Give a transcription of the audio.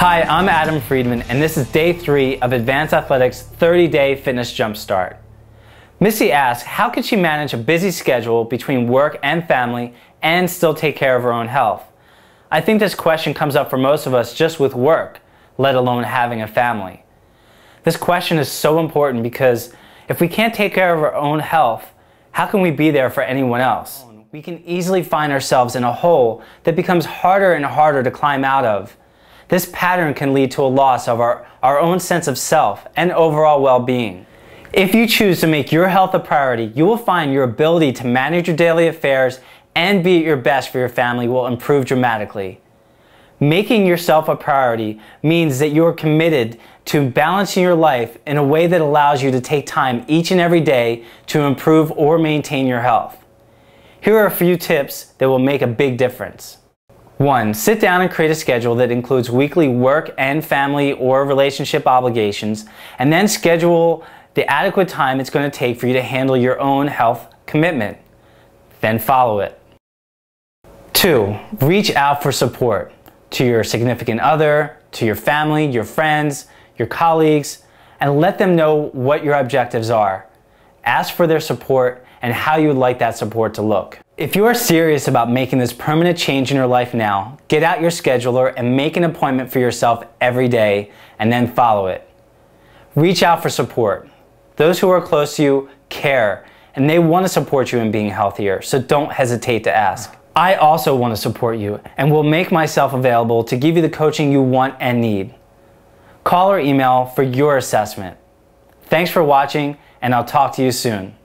Hi, I'm Adam Friedman, and this is day 3 of Advanced Athletics 30-Day Fitness Jumpstart. Missy asks, how can she manage a busy schedule between work and family and still take care of her own health? I think this question comes up for most of us just with work, let alone having a family. This question is so important because if we can't take care of our own health, how can we be there for anyone else? We can easily find ourselves in a hole that becomes harder and harder to climb out of. This pattern can lead to a loss of our own sense of self and overall well-being. If you choose to make your health a priority, you will find your ability to manage your daily affairs and be at your best for your family will improve dramatically. Making yourself a priority means that you are committed to balancing your life in a way that allows you to take time each and every day to improve or maintain your health. Here are a few tips that will make a big difference. 1. Sit down and create a schedule that includes weekly work and family or relationship obligations, and then schedule the adequate time it's going to take for you to handle your own health commitment. Then follow it. 2. Reach out for support to your significant other, to your family, your friends, your colleagues, and let them know what your objectives are. Ask for their support and how you would like that support to look. If you are serious about making this permanent change in your life now, get out your scheduler and make an appointment for yourself every day and then follow it. Reach out for support. Those who are close to you care and they want to support you in being healthier, so don't hesitate to ask. I also want to support you and will make myself available to give you the coaching you want and need. Call or email for your assessment. Thanks for watching, and I'll talk to you soon.